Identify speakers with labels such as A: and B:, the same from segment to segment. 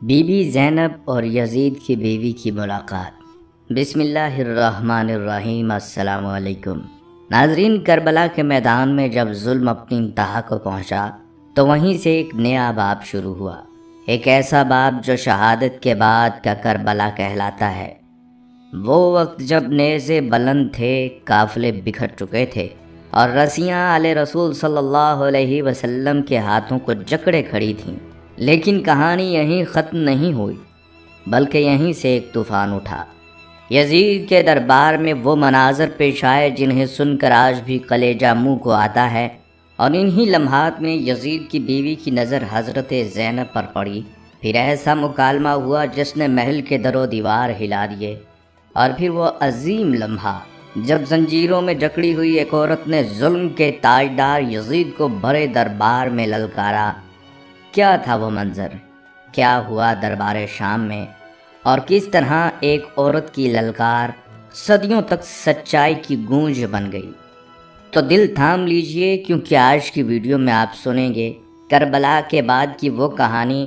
A: Be be زینب اور یزید کی بیوی کی ملاقات۔ بسم اللہ الرحمن الرحیم۔ السلام علیکم ناظرین، کربلا کے میدان میں جب ظلم اپنی انتہا کو پہنچا تو وہیں سے ایک نیا باب شروع ہوا، ایک ایسا باب جو شہادت کے بعد کا کربلا کہلاتا ہے۔ وہ وقت جب نیزے بلند تھے، قافلے بکھر چکے تھے اور رسیاں آل رسول صلی اللہ علیہ وسلم کے ہاتھوں کو جکڑے کھڑی تھیں، لیکن کہانی یہیں ختم نہیں ہوئی، بلکہ یہیں سے ایک طوفان اٹھا۔ یزید کے دربار میں وہ مناظر پیش آئے جنہیں سن کر آج بھی کلیجہ منہ کو آتا ہے، اور انہی لمحات میں یزید کی بیوی کی نظر حضرت زینب پر پڑی۔ پھر ایسا مکالمہ ہوا جس نے محل کے در و دیوار ہلا دیے، اور پھر وہ عظیم لمحہ جب زنجیروں میں جکڑی ہوئی ایک عورت نے ظلم کے تاجدار یزید کو بڑے دربار میں للکارا۔ کیا تھا وہ منظر؟ کیا ہوا دربار شام میں؟ اور کس طرح ایک عورت کی للکار صدیوں تک سچائی کی گونج بن گئی؟ تو دل تھام لیجئے، کیونکہ آج کی ویڈیو میں آپ سنیں گے کربلا کے بعد کی وہ کہانی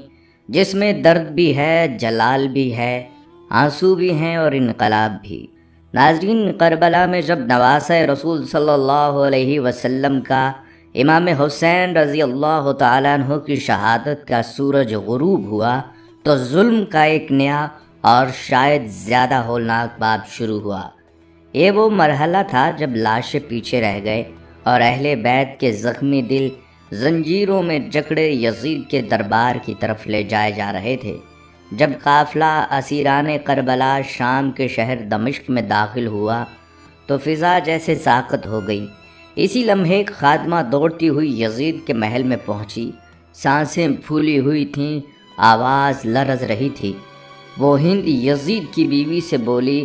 A: جس میں درد بھی ہے، جلال بھی ہے، آنسو بھی ہیں اور انقلاب بھی۔ ناظرین، کربلا میں جب نواسہ رسول صلی اللہ علیہ وسلم کا امام حسین رضی اللہ تعالیٰ عنہ کی شہادت کا سورج غروب ہوا تو ظلم کا ایک نیا اور شاید زیادہ ہولناک باب شروع ہوا۔ یہ وہ مرحلہ تھا جب لاشیں پیچھے رہ گئے اور اہل بیت کے زخمی دل زنجیروں میں جکڑے یزید کے دربار کی طرف لے جائے جا رہے تھے۔ جب قافلہ اسیران کربلا شام کے شہر دمشق میں داخل ہوا تو فضا جیسے ساکت ہو گئی۔ اسی لمحے ایک خادمہ دوڑتی ہوئی یزید کے محل میں پہنچی، سانسیں پھولی ہوئی تھیں، آواز لرز رہی تھی۔ وہ ہند یزید کی بیوی سے بولی،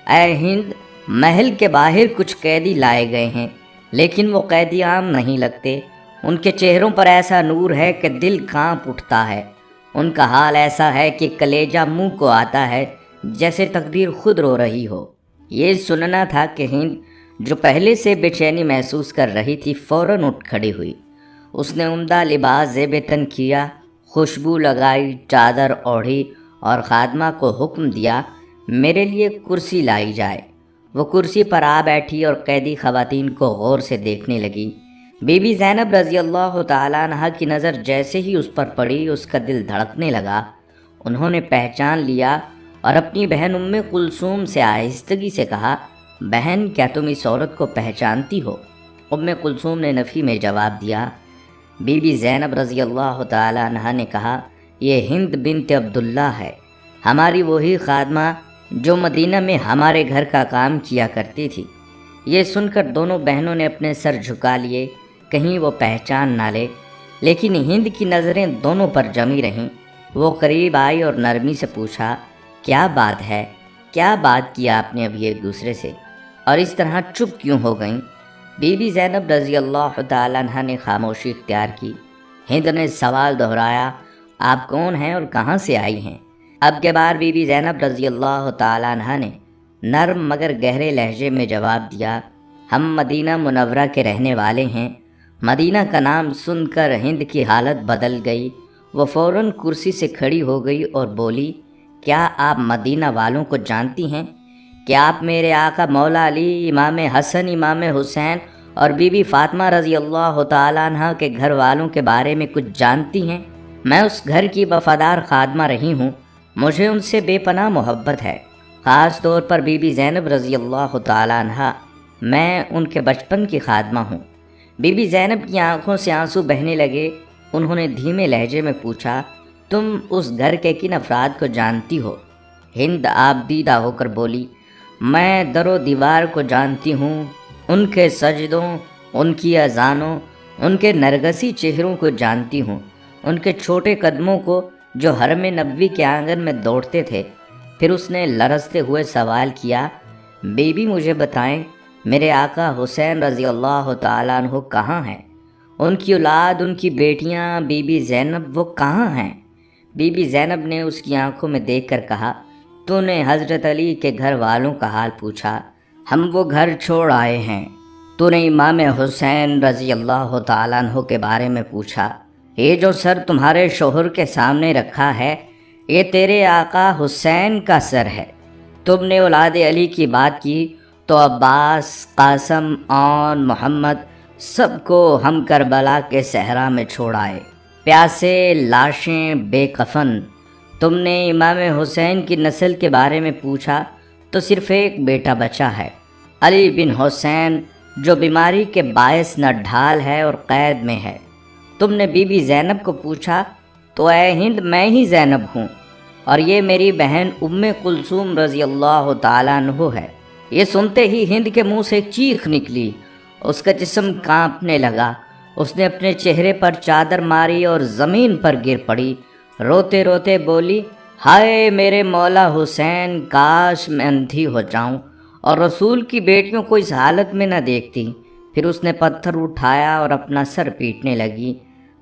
A: اے ہند، محل کے باہر کچھ قیدی لائے گئے ہیں، لیکن وہ قیدی عام نہیں لگتے۔ ان کے چہروں پر ایسا نور ہے کہ دل کانپ اٹھتا ہے، ان کا حال ایسا ہے کہ کلیجہ منہ کو آتا ہے، جیسے تقدیر خود رو رہی ہو۔ یہ سننا تھا کہ ہند، جو پہلے سے بے چینی محسوس کر رہی تھی، فوراً اٹھ کھڑی ہوئی۔ اس نے عمدہ لباس زیب تن کیا، خوشبو لگائی، چادر اوڑھی اور خادمہ کو حکم دیا، میرے لیے کرسی لائی جائے۔ وہ کرسی پر آ بیٹھی اور قیدی خواتین کو غور سے دیکھنے لگی۔ بی بی زینب رضی اللہ تعالیٰ عنہ کی نظر جیسے ہی اس پر پڑی، اس کا دل دھڑکنے لگا۔ انہوں نے پہچان لیا اور اپنی بہن ام کلثوم سے آہستگی سے کہا، بہن، کیا تم اس عورت کو پہچانتی ہو؟ ام کلثوم نے نفی میں جواب دیا۔ بی بی زینب رضی اللہ تعالی عنہا نے کہا، یہ ہند بنت عبداللہ ہے، ہماری وہی خادمہ جو مدینہ میں ہمارے گھر کا کام کیا کرتی تھی۔ یہ سن کر دونوں بہنوں نے اپنے سر جھکا لیے، کہیں وہ پہچان نہ لے، لیکن ہند کی نظریں دونوں پر جمی رہیں۔ وہ قریب آئی اور نرمی سے پوچھا، کیا بات ہے؟ کیا بات کیا آپ نے ابھی ایک دوسرے سے، اور اس طرح چپ کیوں ہو گئیں؟ بی بی زینب رضی اللہ تعالیٰ عنہ نے خاموشی اختیار کی۔ ہند نے سوال دہرایا، آپ کون ہیں اور کہاں سے آئی ہیں؟ اب کے بار بی بی زینب رضی اللہ تعالیٰ عنہ نے نرم مگر گہرے لہجے میں جواب دیا، ہم مدینہ منورہ کے رہنے والے ہیں۔ مدینہ کا نام سن کر ہند کی حالت بدل گئی۔ وہ فوراً کرسی سے کھڑی ہو گئی اور بولی، کیا آپ مدینہ والوں کو جانتی ہیں؟ کیا آپ میرے آقا مولا علی، امام حسن، امام حسین اور بی بی فاطمہ رضی اللہ تعالیٰ عنہ کے گھر والوں کے بارے میں کچھ جانتی ہیں؟ میں اس گھر کی وفادار خادمہ رہی ہوں، مجھے ان سے بے پناہ محبت ہے، خاص طور پر بی بی زینب رضی اللہ تعالیٰ عنہ، میں ان کے بچپن کی خادمہ ہوں۔ بی بی زینب کی آنکھوں سے آنسو بہنے لگے۔ انہوں نے دھیمے لہجے میں پوچھا، تم اس گھر کے کن افراد کو جانتی ہو؟ ہند آپ دیدہ ہو کر بولی، میں در و دیوار کو جانتی ہوں، ان کے سجدوں، ان کی اذانوں، ان کے نرگسی چہروں کو جانتی ہوں، ان کے چھوٹے قدموں کو جو حرم نبوی کے آنگن میں دوڑتے تھے۔ پھر اس نے لرزتے ہوئے سوال کیا، بی بی مجھے بتائیں، میرے آقا حسین رضی اللہ تعالیٰ عنہ کہاں ہیں؟ ان کی اولاد، ان کی بیٹیاں، بی بی زینب، وہ کہاں ہیں؟ بی بی زینب نے اس کی آنکھوں میں دیکھ کر کہا، تو نے حضرت علی کے گھر والوں کا حال پوچھا، ہم وہ گھر چھوڑ آئے ہیں۔ تو نے امام حسین رضی اللہ تعالیٰ عنہ کے بارے میں پوچھا، یہ جو سر تمہارے شوہر کے سامنے رکھا ہے، یہ تیرے آقا حسین کا سر ہے۔ تم نے اولاد علی کی بات کی تو عباس، قاسم اور محمد سب کو ہم کربلا کے صحرا میں چھوڑ آئے، پیاسے، لاشیں، بے کفن۔ تم نے امام حسین کی نسل کے بارے میں پوچھا تو صرف ایک بیٹا بچا ہے، علی بن حسین، جو بیماری کے باعث نہ ڈھال ہے اور قید میں ہے۔ تم نے بی بی زینب کو پوچھا تو اے ہند، میں ہی زینب ہوں، اور یہ میری بہن ام کلثوم رضی اللہ تعالیٰ عنہ ہے۔ یہ سنتے ہی ہند کے منہ سے چیخ نکلی، اس کا جسم کانپنے لگا، اس نے اپنے چہرے پر چادر ماری اور زمین پر گر پڑی، روتے روتے بولی، ہائے میرے مولا حسین، کاش میں اندھی ہو جاؤں اور رسول کی بیٹیوں کو اس حالت میں نہ دیکھتی۔ پھر اس نے پتھر اٹھایا اور اپنا سر پیٹنے لگی،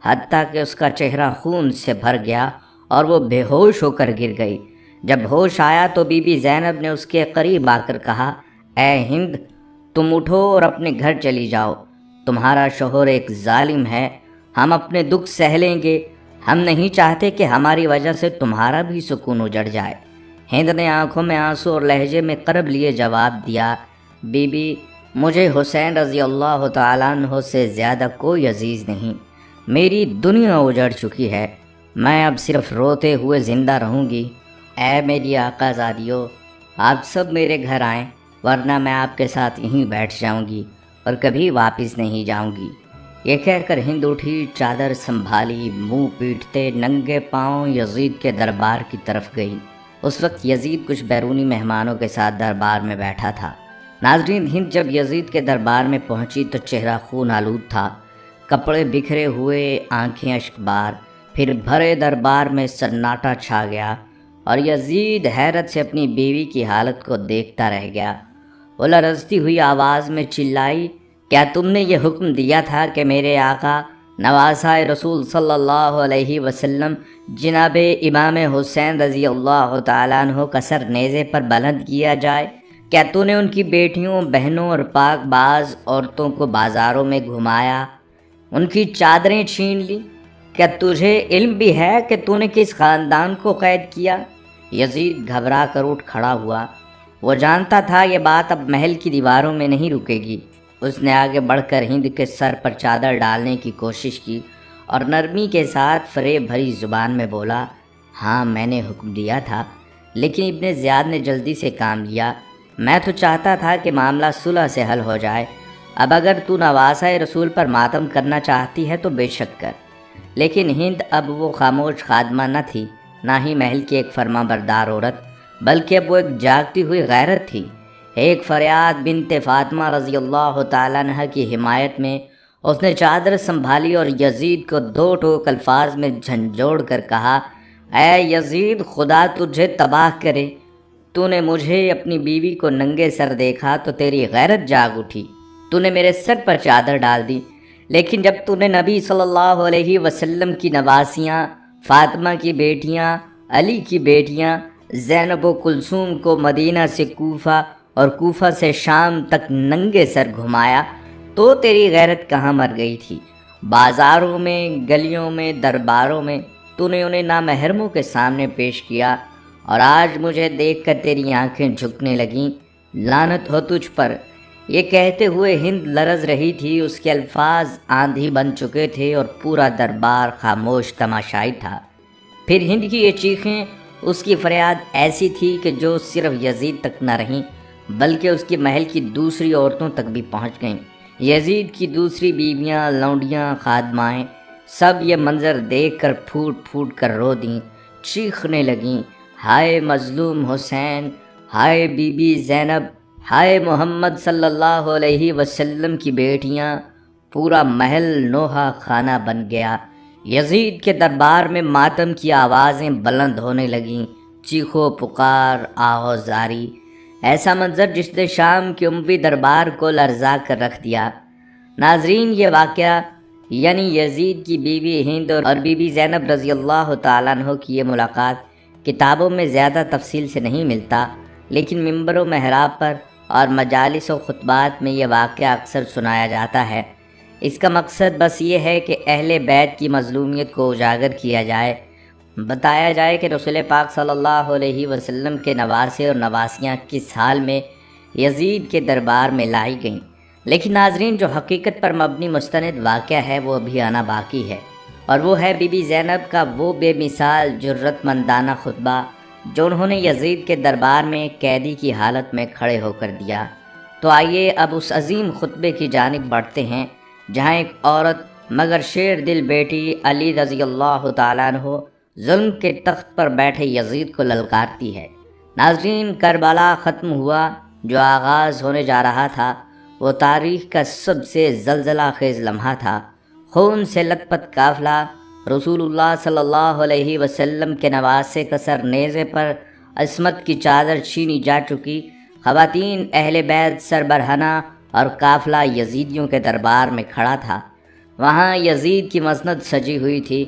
A: حتیٰ کہ اس کا چہرہ خون سے بھر گیا اور وہ بے ہوش ہو کر گر گئی۔ جب ہوش آیا تو بی بی زینب نے اس کے قریب آ کر کہا، اے ہند، تم اٹھو اور اپنے گھر چلی جاؤ، تمہارا شوہر ایک ظالم ہے، ہم اپنے دکھ سہ لیں گے، ہم نہیں چاہتے کہ ہماری وجہ سے تمہارا بھی سکون اجڑ جائے۔ ہند نے آنکھوں میں آنسو اور لہجے میں کرب لیے جواب دیا، بی بی، مجھے حسین رضی اللہ تعالیٰ عنہ سے زیادہ کوئی عزیز نہیں، میری دنیا اجڑ چکی ہے، میں اب صرف روتے ہوئے زندہ رہوں گی۔ اے میری آقا زادیو، آپ سب میرے گھر آئیں، ورنہ میں آپ کے ساتھ یہیں بیٹھ جاؤں گی اور کبھی واپس نہیں جاؤں گی۔ یہ کہہ کر ہند اٹھی، چادر سنبھالی، منہ پیٹتے ننگے پاؤں یزید کے دربار کی طرف گئی۔ اس وقت یزید کچھ بیرونی مہمانوں کے ساتھ دربار میں بیٹھا تھا۔ ناظرین، ہند جب یزید کے دربار میں پہنچی تو چہرہ خون آلود تھا، کپڑے بکھرے ہوئے، آنکھیں اشکبار۔ پھر بھرے دربار میں سناٹا چھا گیا اور یزید حیرت سے اپنی بیوی کی حالت کو دیکھتا رہ گیا۔ وہ لرزتی ہوئی آواز میں چلائی، کیا تم نے یہ حکم دیا تھا کہ میرے آقا نواسۂ رسول صلی اللہ علیہ وسلم جناب امام حسین رضی اللہ تعالیٰ عنہ کا سر نیزے پر بلند کیا جائے؟ کیا تو نے ان کی بیٹیوں، بہنوں اور پاک باز عورتوں کو بازاروں میں گھمایا، ان کی چادریں چھین لی؟ کیا تجھے علم بھی ہے کہ تو نے کس خاندان کو قید کیا؟ یزید گھبرا کر اٹھ کھڑا ہوا، وہ جانتا تھا یہ بات اب محل کی دیواروں میں نہیں رکے گی۔ اس نے آگے بڑھ کر ہند کے سر پر چادر ڈالنے کی کوشش کی اور نرمی کے ساتھ فریب بھری زبان میں بولا، ہاں میں نے حکم دیا تھا، لیکن ابن زیاد نے جلدی سے کام لیا، میں تو چاہتا تھا کہ معاملہ صلح سے حل ہو جائے۔ اب اگر تو نواسۂ رسول پر ماتم کرنا چاہتی ہے تو بے شک کر۔ لیکن ہند اب وہ خاموش خادمہ نہ تھی، نہ ہی محل کی ایک فرما بردار عورت، بلکہ اب وہ ایک جاگتی ہوئی غیرت تھی۔ ایک فریاد بنت فاطمہ رضی اللہ تعالیٰ عنہ کی حمایت میں اس نے چادر سنبھالی اور یزید کو دو ٹوک الفاظ میں جھنجھوڑ کر کہا، اے یزید، خدا تجھے تباہ کرے، تو نے مجھے اپنی بیوی کو ننگے سر دیکھا تو تیری غیرت جاگ اٹھی، تو نے میرے سر پر چادر ڈال دی، لیکن جب تو نے نبی صلی اللہ علیہ وسلم کی نواسیاں، فاطمہ کی بیٹیاں، علی کی بیٹیاں، زینب و کلثوم کو مدینہ سے کوفہ اور کوفہ سے شام تک ننگے سر گھمایا تو تیری غیرت کہاں مر گئی تھی؟ بازاروں میں، گلیوں میں، درباروں میں تو نے انہیں نامحرموں کے سامنے پیش کیا، اور آج مجھے دیکھ کر تیری آنکھیں جھکنے لگیں، لعنت ہو تجھ پر۔ یہ کہتے ہوئے ہند لرز رہی تھی، اس کے الفاظ آندھی بن چکے تھے اور پورا دربار خاموش تماشائی تھا۔ پھر ہند کی یہ چیخیں، اس کی فریاد ایسی تھی کہ جو صرف یزید تک نہ رہیں بلکہ اس کی محل کی دوسری عورتوں تک بھی پہنچ گئیں۔ یزید کی دوسری بیویاں، لونڈیاں، خادمائیں سب یہ منظر دیکھ کر پھوٹ پھوٹ کر رو دیں، چیخنے لگیں، ہائے مظلوم حسین، ہائے بی بی زینب، ہائے محمد صلی اللہ علیہ وسلم کی بیٹیاں۔ پورا محل نوحہ خانہ بن گیا۔ یزید کے دربار میں ماتم کی آوازیں بلند ہونے لگیں، چیخو پکار، آہو زاری، ایسا منظر جس نے شام کے اموی دربار کو لرزا کر رکھ دیا۔ ناظرین، یہ واقعہ یعنی یزید کی بیوی ہند اور بی بی زینب رضی اللہ تعالیٰ عنہ کی یہ ملاقات کتابوں میں زیادہ تفصیل سے نہیں ملتا، لیکن ممبر و محراب پر اور مجالس و خطبات میں یہ واقعہ اکثر سنایا جاتا ہے۔ اس کا مقصد بس یہ ہے کہ اہل بیت کی مظلومیت کو اجاگر کیا جائے، بتایا جائے کہ رسول پاک صلی اللہ علیہ وسلم کے نواسے اور نواسیاں کس حال میں یزید کے دربار میں لائی گئیں، لیکن ناظرین جو حقیقت پر مبنی مستند واقعہ ہے وہ ابھی آنا باقی ہے، اور وہ ہے بی بی زینب کا وہ بے مثال جرت مندانہ خطبہ جو انہوں نے یزید کے دربار میں قیدی کی حالت میں کھڑے ہو کر دیا۔ تو آئیے اب اس عظیم خطبے کی جانب بڑھتے ہیں جہاں ایک عورت مگر شیر دل بیٹی علی رضی اللہ تعالیٰ عنہ ظلم کے تخت پر بیٹھے یزید کو للکارتی ہے۔ ناظرین، کربلا ختم ہوا جو آغاز ہونے جا رہا تھا وہ تاریخ کا سب سے زلزلہ خیز لمحہ تھا۔ خون سے لت پت قافلہ رسول اللہ صلی اللہ علیہ وسلم کے نواسے کا سر نیزے پر عصمت کی چادر چھینی جا چکی، خواتین اہل بیت سر برہنہ اور قافلہ یزیدیوں کے دربار میں کھڑا تھا۔ وہاں یزید کی مسند سجی ہوئی تھی،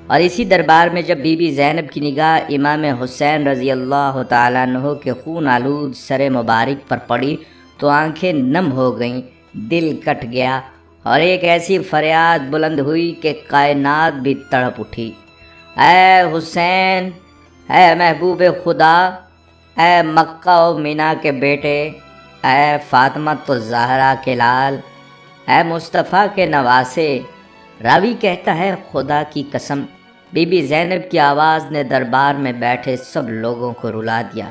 A: اور اسی دربار میں جب بی بی زینب کی نگاہ امام حسین رضی اللہ تعالیٰ عنہ کے خون آلود سر مبارک پر پڑی تو آنکھیں نم ہو گئیں، دل کٹ گیا، اور ایک ایسی فریاد بلند ہوئی کہ کائنات بھی تڑپ اٹھی۔ اے حسین، اے محبوب خدا، اے مکہ و مینا کے بیٹے، اے فاطمہ تو زہرا کے لال، اے مصطفیٰ کے نواسے۔ راوی کہتا ہے خدا کی قسم بی بی زینب کی آواز نے دربار میں بیٹھے سب لوگوں کو رلا دیا۔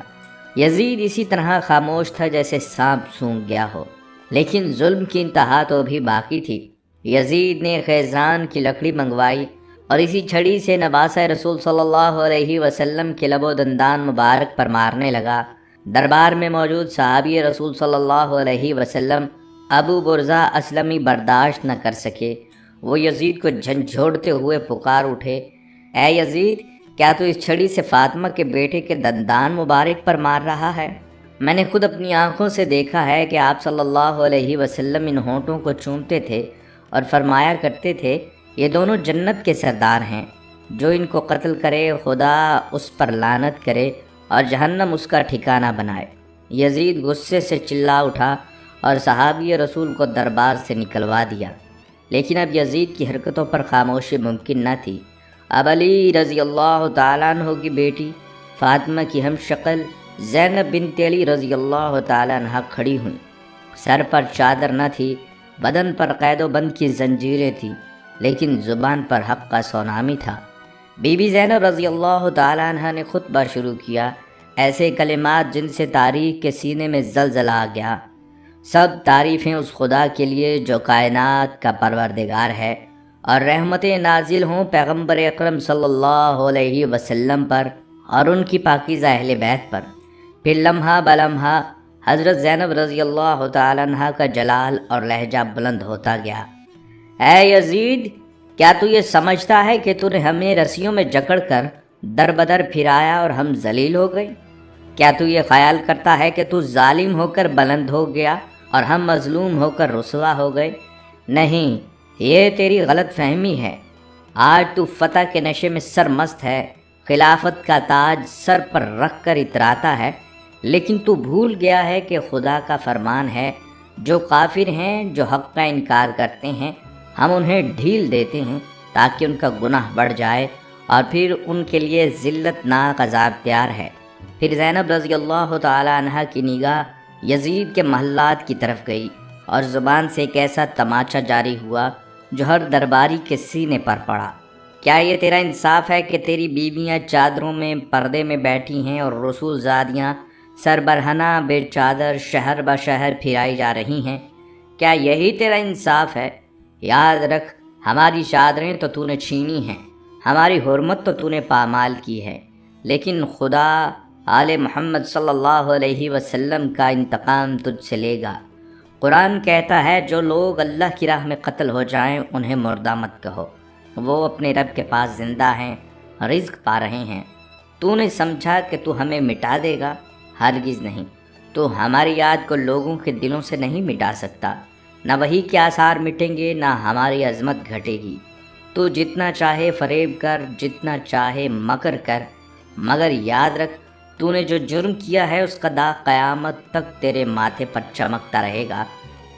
A: یزید اسی طرح خاموش تھا جیسے سانپ سونگھ گیا ہو، لیکن ظلم کی انتہا تو بھی باقی تھی۔ یزید نے خیزران کی لکڑی منگوائی اور اسی چھڑی سے نواسہ رسول صلی اللہ علیہ وسلم کے لب و دندان مبارک پر مارنے لگا۔ دربار میں موجود صحابی رسول صلی اللہ علیہ وسلم ابو برزہ اسلمی برداشت نہ کر سکے، وہ یزید کو جھنجھوڑتے ہوئے پکار اٹھے، اے یزید، کیا تو اس چھڑی سے فاطمہ کے بیٹے کے دندان مبارک پر مار رہا ہے؟ میں نے خود اپنی آنکھوں سے دیکھا ہے کہ آپ صلی اللہ علیہ وسلم ان ہونٹوں کو چومتے تھے اور فرمایا کرتے تھے، یہ دونوں جنت کے سردار ہیں، جو ان کو قتل کرے خدا اس پر لعنت کرے اور جہنم اس کا ٹھکانہ بنائے۔ یزید غصے سے چلا اٹھا اور صحابی رسول کو دربار سے نکلوا دیا، لیکن اب یزید کی حرکتوں پر خاموشی ممکن نہ تھی۔ اب علی رضی اللہ تعالیٰ عنہ کی بیٹی فاطمہ کی ہم شکل زینب بنت علی رضی اللہ تعالیٰ عنہ کھڑی ہوئیں۔ سر پر چادر نہ تھی، بدن پر قید و بند کی زنجیریں تھیں، لیکن زبان پر حق کا سونامی تھا۔ بی بی زینب رضی اللہ تعالیٰ عنہ نے خطبہ شروع کیا، ایسے کلمات جن سے تاریخ کے سینے میں زلزلہ آ گیا۔ سب تعریفیں اس خدا کے لیے جو کائنات کا پروردگار ہے، اور رحمتیں نازل ہوں پیغمبر اکرم صلی اللہ علیہ وسلم پر اور ان کی پاکیزہ اہل بیت پر۔ پھر لمحہ بلمحہ حضرت زینب رضی اللہ تعالیٰ عنہ کا جلال اور لہجہ بلند ہوتا گیا۔ اے یزید، کیا تو یہ سمجھتا ہے کہ تو نے ہمیں رسیوں میں جکڑ کر در بدر پھرایا اور ہم ذلیل ہو گئے؟ کیا تو یہ خیال کرتا ہے کہ تو ظالم ہو کر بلند ہو گیا اور ہم مظلوم ہو کر رسوا ہو گئے؟ نہیں، یہ تیری غلط فہمی ہے۔ آج تو فتح کے نشے میں سرمست ہے، خلافت کا تاج سر پر رکھ کر اتراتا ہے، لیکن تو بھول گیا ہے کہ خدا کا فرمان ہے، جو کافر ہیں، جو حق کا انکار کرتے ہیں، ہم انہیں ڈھیل دیتے ہیں تاکہ ان کا گناہ بڑھ جائے، اور پھر ان کے لیے ذلت ناک عذاب تیار ہے۔ پھر زینب رضی اللہ تعالی عنہ کی نگاہ یزید کے محلات کی طرف گئی، اور زبان سے ایک ایسا تماچا جاری ہوا جو ہر درباری کے سینے پر پڑا۔ کیا یہ تیرا انصاف ہے کہ تیری بیویاں چادروں میں پردے میں بیٹھی ہیں اور رسول زادیاں سر برہنہ بے چادر شہر بہ شہر پھرائی جا رہی ہیں؟ کیا یہی تیرا انصاف ہے؟ یاد رکھ، ہماری چادریں تو تو نے چھینی ہیں، ہماری حرمت تو تو نے پامال کی ہے، لیکن خدا آل محمد صلی اللہ علیہ وسلم کا انتقام تجھ سے لے گا۔ قرآن کہتا ہے جو لوگ اللہ کی راہ میں قتل ہو جائیں انہیں مردہ مت کہو، وہ اپنے رب کے پاس زندہ ہیں، رزق پا رہے ہیں۔ تو نے سمجھا کہ تو ہمیں مٹا دے گا؟ ہرگز نہیں، تو ہماری یاد کو لوگوں کے دلوں سے نہیں مٹا سکتا۔ نہ وہی کے آثار مٹیں گے، نہ ہماری عظمت گھٹے گی۔ تو جتنا چاہے فریب کر، جتنا چاہے مکر کر، مگر یاد رکھ تو نے جو جرم کیا ہے اس کا داغ قیامت تک تیرے ماتھے پر چمکتا رہے گا۔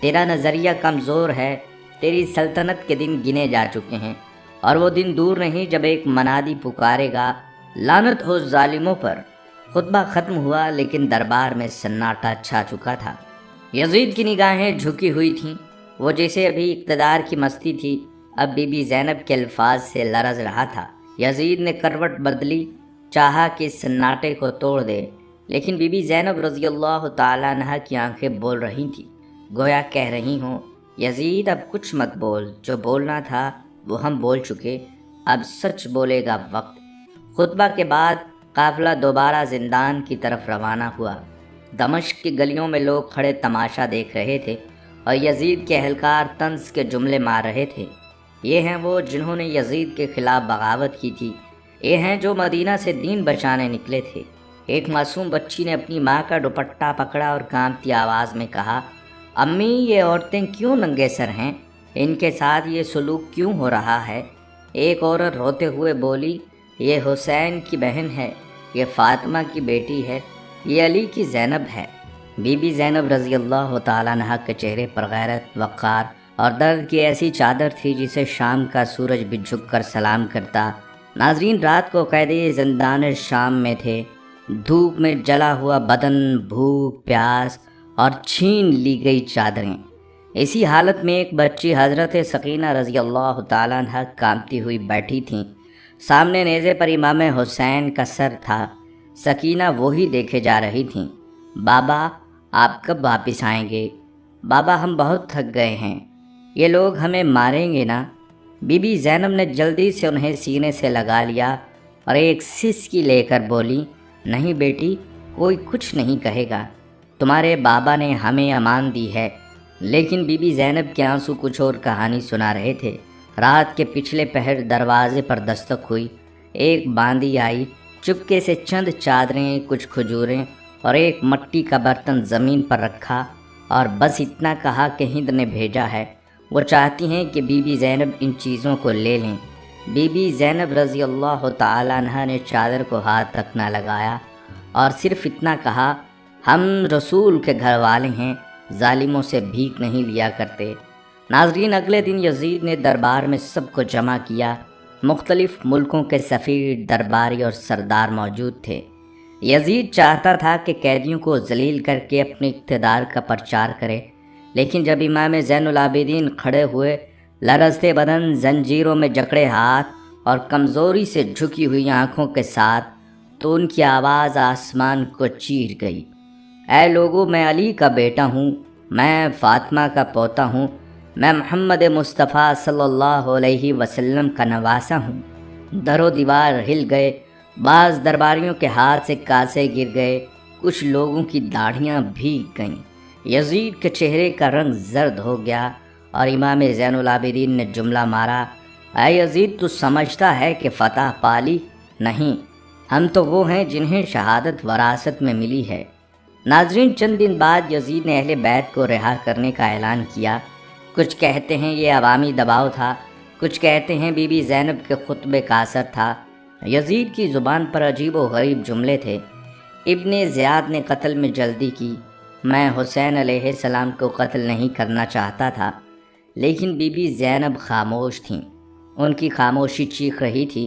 A: تیرا نظریہ کمزور ہے، تیری سلطنت کے دن گنے جا چکے ہیں، اور وہ دن دور نہیں جب ایک منادی پکارے گا، لعنت ہو ظالموں پر۔ خطبہ ختم ہوا لیکن دربار میں سناٹا چھا چکا تھا۔ یزید کی نگاہیں جھکی ہوئی تھیں، وہ جیسے ابھی اقتدار کی مستی تھی اب بی بی زینب کے الفاظ سے لرز رہا تھا۔ یزید نے کروٹ بدلی، چاہا کہ سناٹے کو توڑ دے، لیکن بی بی زینب رضی اللہ تعالیٰ عنہ کی آنکھیں بول رہی تھیں، گویا کہہ رہی ہوں یزید اب کچھ مت بول، جو بولنا تھا وہ ہم بول چکے، اب سچ بولے گا وقت۔ خطبہ کے بعد قافلہ دوبارہ زندان کی طرف روانہ ہوا۔ دمشق کی گلیوں میں لوگ کھڑے تماشا دیکھ رہے تھے اور یزید کے اہلکار طنز کے جملے مار رہے تھے۔ یہ ہیں وہ جنہوں نے یزید کے خلاف بغاوت کی تھی، یہ ہیں جو مدینہ سے دین بچانے نکلے تھے۔ ایک معصوم بچی نے اپنی ماں کا دوپٹہ پکڑا اور کانپتی آواز میں کہا، امی یہ عورتیں کیوں ننگے سر ہیں؟ ان کے ساتھ یہ سلوک کیوں ہو رہا ہے؟ ایک عورت روتے ہوئے بولی، یہ حسین کی بہن ہے، یہ فاطمہ کی بیٹی ہے، یہ علی کی زینب ہے۔ بی بی زینب رضی اللہ تعالیٰ عنہ کے چہرے پر غیرت، وقار اور درد کی ایسی چادر تھی جسے شام کا سورج بھی جھک کر سلام کرتا۔ ناظرین، رات کو قیدی زندان شام میں تھے۔ دھوپ میں جلا ہوا بدن، بھوک، پیاس اور چھین لی گئی چادریں۔ اسی حالت میں ایک بچی حضرت سکینہ رضی اللہ تعالیٰ عنہ کانپتی ہوئی بیٹھی تھیں۔ سامنے نیزے پر امام حسین کا سر تھا۔ سکینہ وہی دیکھے جا رہی تھیں۔ بابا آپ کب واپس آئیں گے؟ بابا ہم بہت تھک گئے ہیں، یہ لوگ ہمیں ماریں گے نا؟ بی بی زینب نے جلدی سے انہیں سینے سے لگا لیا اور ایک سسکی لے کر بولی، نہیں بیٹی، کوئی کچھ نہیں کہے گا، تمہارے بابا نے ہمیں امان دی ہے۔ لیکن بی بی زینب کے آنسو کچھ اور کہانی سنا رہے تھے۔ رات کے پچھلے پہر دروازے پر دستک ہوئی۔ ایک باندی آئی، چپکے سے چند چادریں، کچھ کھجوریں اور ایک مٹی کا برتن زمین پر رکھا اور بس اتنا کہا کہ ہند نے بھیجا ہے، وہ چاہتی ہیں کہ بی بی زینب ان چیزوں کو لے لیں۔ بی بی زینب رضی اللہ تعالیٰ عنہ نے چادر کو ہاتھ تک نہ لگایا اور صرف اتنا کہا، ہم رسول کے گھر والے ہیں، ظالموں سے بھیک نہیں لیا کرتے۔ ناظرین، اگلے دن یزید نے دربار میں سب کو جمع کیا۔ مختلف ملکوں کے سفیر، درباری اور سردار موجود تھے۔ یزید چاہتا تھا کہ قیدیوں کو ذلیل کر کے اپنے اقتدار کا پرچار کرے، لیکن جب امام زین العابدین کھڑے ہوئے، لرزتے بدن، زنجیروں میں جکڑے ہاتھ اور کمزوری سے جھکی ہوئی آنکھوں کے ساتھ، تو ان کی آواز آسمان کو چیر گئی، اے لوگو، میں علی کا بیٹا ہوں، میں فاطمہ کا پوتا ہوں، میں محمد مصطفیٰ صلی اللہ علیہ وسلم کا نواسا ہوں۔ در و دیوار ہل گئے، بعض درباریوں کے ہاتھ سے کاسے گر گئے، کچھ لوگوں کی داڑھیاں بھیگ گئیں۔ یزید کے چہرے کا رنگ زرد ہو گیا اور امام زین العابدین نے جملہ مارا، اے یزید، تو سمجھتا ہے کہ فتح پالی؟ نہیں، ہم تو وہ ہیں جنہیں شہادت وراثت میں ملی ہے۔ ناظرین، چند دن بعد یزید نے اہل بیت کو رہا کرنے کا اعلان کیا۔ کچھ کہتے ہیں یہ عوامی دباؤ تھا، کچھ کہتے ہیں بی بی زینب کے خطبے کا اثر تھا۔ یزید کی زبان پر عجیب و غریب جملے تھے۔ ابن زیاد نے قتل میں جلدی کی، میں حسین علیہ السلام کو قتل نہیں کرنا چاہتا تھا، لیکن بی بی زینب خاموش تھیں، ان کی خاموشی چیخ رہی تھی،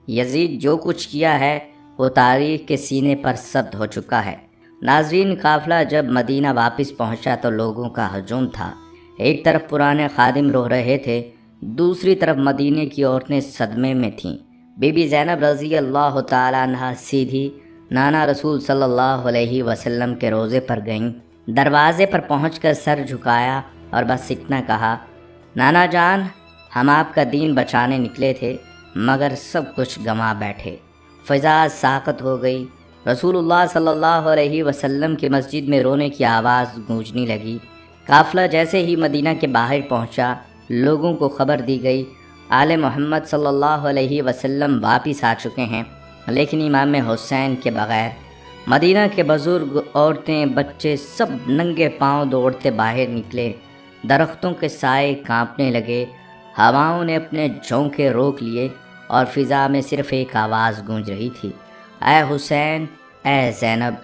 A: یزید جو کچھ کیا ہے وہ تاریخ کے سینے پر ثبت ہو چکا ہے۔ ناظرین، قافلہ جب مدینہ واپس پہنچا تو لوگوں کا ہجوم تھا۔ ایک طرف پرانے خادم رو رہے تھے، دوسری طرف مدینے کی عورتیں صدمے میں تھیں۔ بی بی زینب رضی اللہ تعالیٰ عنہ سیدھی نانا رسول صلی اللہ علیہ وسلم کے روضے پر گئیں۔ دروازے پر پہنچ کر سر جھکایا اور بس اتنا کہا، نانا جان، ہم آپ کا دین بچانے نکلے تھے مگر سب کچھ گنوا بیٹھے۔ فضا ساکت ہو گئی۔ رسول اللہ صلی اللہ علیہ وسلم کی مسجد میں رونے کی آواز گونجنے لگی۔ قافلہ جیسے ہی مدینہ کے باہر پہنچا، لوگوں کو خبر دی گئی، آل محمد صلی اللہ علیہ وسلم واپس آ چکے ہیں، لیکن امام حسین کے بغیر۔ مدینہ کے بزرگ، عورتیں، بچے سب ننگے پاؤں دوڑتے باہر نکلے۔ درختوں کے سائے کانپنے لگے، ہواؤں نے اپنے جھونکے روک لیے اور فضا میں صرف ایک آواز گونج رہی تھی، اے حسین، اے زینب۔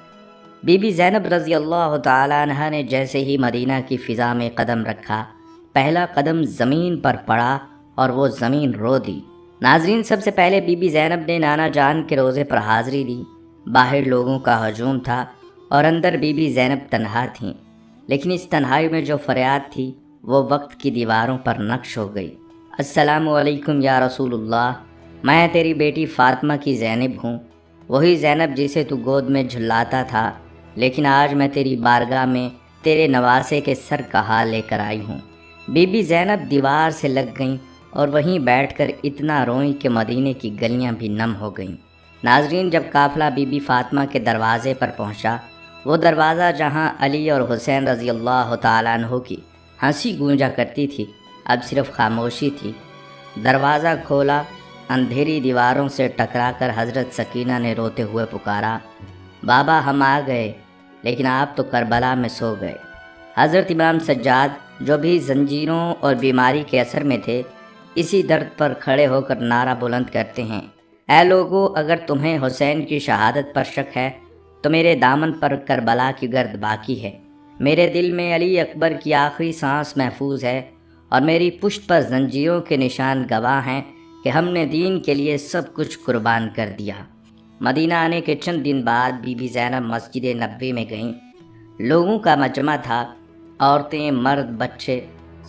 A: بی بی زینب رضی اللہ تعالیٰ عنہ نے جیسے ہی مدینہ کی فضا میں قدم رکھا، پہلا قدم زمین پر پڑا اور وہ زمین رو دی۔ ناظرین، سب سے پہلے بی بی زینب نے نانا جان کے روزے پر حاضری دی۔ باہر لوگوں کا ہجوم تھا اور اندر بی بی زینب تنہا تھیں، لیکن اس تنہائی میں جو فریاد تھی وہ وقت کی دیواروں پر نقش ہو گئی۔ السلام علیکم یا رسول اللہ، میں تیری بیٹی فاطمہ کی زینب ہوں، وہی زینب جسے تو گود میں جھلاتا تھا، لیکن آج میں تیری بارگاہ میں تیرے نواسے کے سر کا حال لے کر آئی ہوں۔ بی بی زینب دیوار سے لگ گئیں اور وہیں بیٹھ کر اتنا روئیں کہ مدینے کی گلیاں بھی نم ہو گئیں۔ ناظرین، جب قافلہ بی بی فاطمہ کے دروازے پر پہنچا، وہ دروازہ جہاں علی اور حسین رضی اللہ تعالیٰ عنہ کی ہنسی گونجا کرتی تھی، اب صرف خاموشی تھی۔ دروازہ کھولا، اندھیری دیواروں سے ٹکرا کر حضرت سکینہ نے روتے ہوئے پکارا، بابا ہم آ گئے، لیکن آپ تو کربلا میں سو گئے۔ حضرت امام سجاد، جو بھی زنجیروں اور بیماری کے اثر میں تھے، اسی درد پر کھڑے ہو کر نعرہ بلند کرتے ہیں، اے لوگو، اگر تمہیں حسین کی شہادت پر شک ہے تو میرے دامن پر کربلا کی گرد باقی ہے، میرے دل میں علی اکبر کی آخری سانس محفوظ ہے، اور میری پشت پر زنجیروں کے نشان گواہ ہیں کہ ہم نے دین کے لیے سب کچھ قربان کر دیا۔ مدینہ آنے کے چند دن بعد بی بی زینب مسجد نبوی میں گئیں۔ لوگوں کا مجمع تھا، عورتیں، مرد، بچے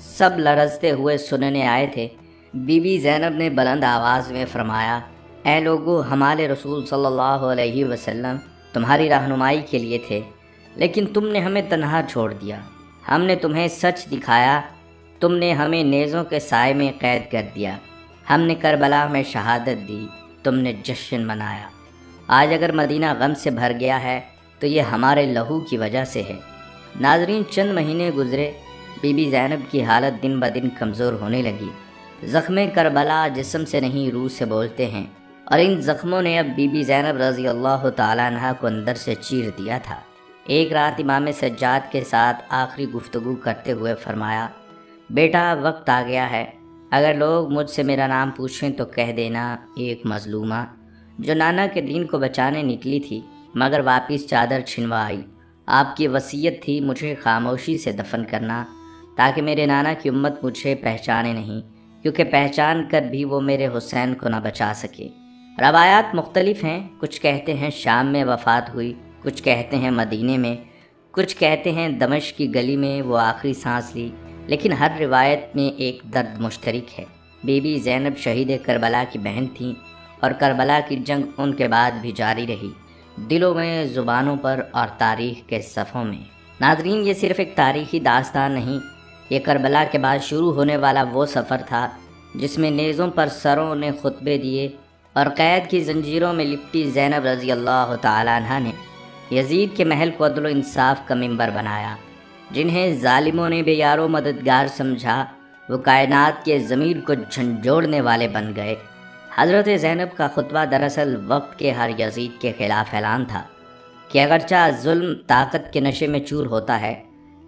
A: سب لرزتے ہوئے سننے آئے تھے۔ بی بی زینب نے بلند آواز میں فرمایا، اے لوگو، ہمارے رسول صلی اللہ علیہ وسلم تمہاری رہنمائی کے لیے تھے، لیکن تم نے ہمیں تنہا چھوڑ دیا۔ ہم نے تمہیں سچ دکھایا، تم نے ہمیں نیزوں کے سائے میں قید کر دیا۔ ہم نے کربلا میں شہادت دی، تم نے جشن منایا۔ آج اگر مدینہ غم سے بھر گیا ہے تو یہ ہمارے لہو کی وجہ سے ہے۔ ناظرین، چند مہینے گزرے، بی بی زینب کی حالت دن بدن کمزور ہونے لگی۔ زخم کربلا جسم سے نہیں روح سے بولتے ہیں، اور ان زخموں نے اب بی بی زینب رضی اللہ تعالیٰ عنہ کو اندر سے چیر دیا تھا۔ ایک رات امام سجاد کے ساتھ آخری گفتگو کرتے ہوئے فرمایا، بیٹا وقت آ گیا ہے، اگر لوگ مجھ سے میرا نام پوچھیں تو کہہ دینا ایک مظلومہ جو نانا کے دین کو بچانے نکلی تھی مگر واپس چادر چھنوا آئی۔ آپ کی وصیت تھی مجھے خاموشی سے دفن کرنا، تاکہ میرے نانا کی امت مجھے پہچانے نہیں، کیونکہ پہچان کر بھی وہ میرے حسین کو نہ بچا سکے۔ روایات مختلف ہیں، کچھ کہتے ہیں شام میں وفات ہوئی، کچھ کہتے ہیں مدینے میں، کچھ کہتے ہیں دمشق کی گلی میں وہ آخری سانس لی، لیکن ہر روایت میں ایک درد مشترک ہے۔ بی بی زینب شہید کربلا کی بہن تھیں، اور کربلا کی جنگ ان کے بعد بھی جاری رہی، دلوں میں، زبانوں پر اور تاریخ کے صفحوں میں۔ ناظرین، یہ صرف ایک تاریخی داستان نہیں، یہ کربلا کے بعد شروع ہونے والا وہ سفر تھا جس میں نیزوں پر سروں نے خطبے دیے اور قید کی زنجیروں میں لپٹی زینب رضی اللہ تعالیٰ عنہ نے یزید کے محل کو عدل و انصاف کا منبر بنایا۔ جنہیں ظالموں نے بے یار و مددگار سمجھا، وہ کائنات کے ضمیر کو جھنجھوڑنے والے بن گئے۔ حضرت زینب کا خطبہ دراصل وقت کے ہر یزید کے خلاف اعلان تھا کہ اگرچہ ظلم طاقت کے نشے میں چور ہوتا ہے،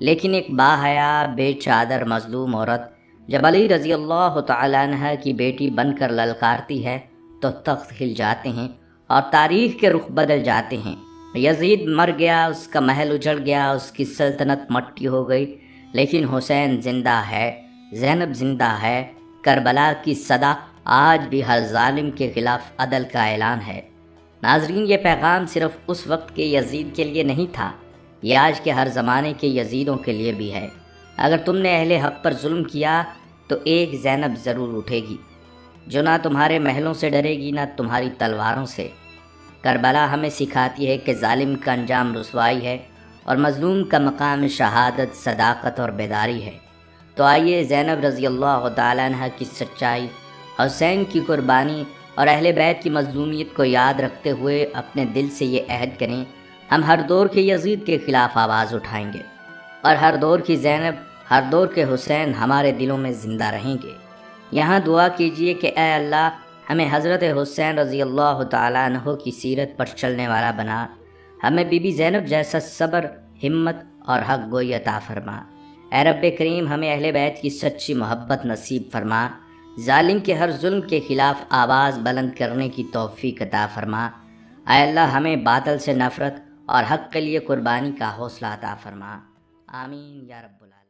A: لیکن ایک باحیا، بے چادر مظلوم عورت جب علی رضی اللہ تعالیٰ عنہ کی بیٹی بن کر للکارتی ہے تو تخت ہل جاتے ہیں اور تاریخ کے رخ بدل جاتے ہیں۔ یزید مر گیا، اس کا محل اجڑ گیا، اس کی سلطنت مٹی ہو گئی، لیکن حسین زندہ ہے، زینب زندہ ہے۔ کربلا کی صدا آج بھی ہر ظالم کے خلاف عدل کا اعلان ہے۔ ناظرین، یہ پیغام صرف اس وقت کے یزید کے لیے نہیں تھا، یہ آج کے ہر زمانے کے یزیدوں کے لیے بھی ہے۔ اگر تم نے اہل حق پر ظلم کیا تو ایک زینب ضرور اٹھے گی، جو نہ تمہارے محلوں سے ڈرے گی نہ تمہاری تلواروں سے۔ کربلا ہمیں سکھاتی ہے کہ ظالم کا انجام رسوائی ہے اور مظلوم کا مقام شہادت، صداقت اور بیداری ہے۔ تو آئیے زینب رضی اللہ تعالیٰ عنہ کی سچائی، حسین کی قربانی اور اہل بیت کی مظلومیت کو یاد رکھتے ہوئے اپنے دل سے یہ عہد کریں، ہم ہر دور کے یزید کے خلاف آواز اٹھائیں گے، اور ہر دور کی زینب، ہر دور کے حسین ہمارے دلوں میں زندہ رہیں گے۔ یہاں دعا کیجئے کہ اے اللہ، ہمیں حضرت حسین رضی اللہ تعالیٰ عنہ کی سیرت پر چلنے والا بنا، ہمیں بی بی زینب جیسا صبر، ہمت اور حق گوئی عطا فرما۔ اے رب کریم، ہمیں اہل بیت کی سچی محبت نصیب فرما، ظالم کے ہر ظلم کے خلاف آواز بلند کرنے کی توفیق عطا فرما۔ اے اللہ، ہمیں باطل سے نفرت اور حق کے لیے قربانی کا حوصلہ عطا فرما۔ آمین یا رب العالمین۔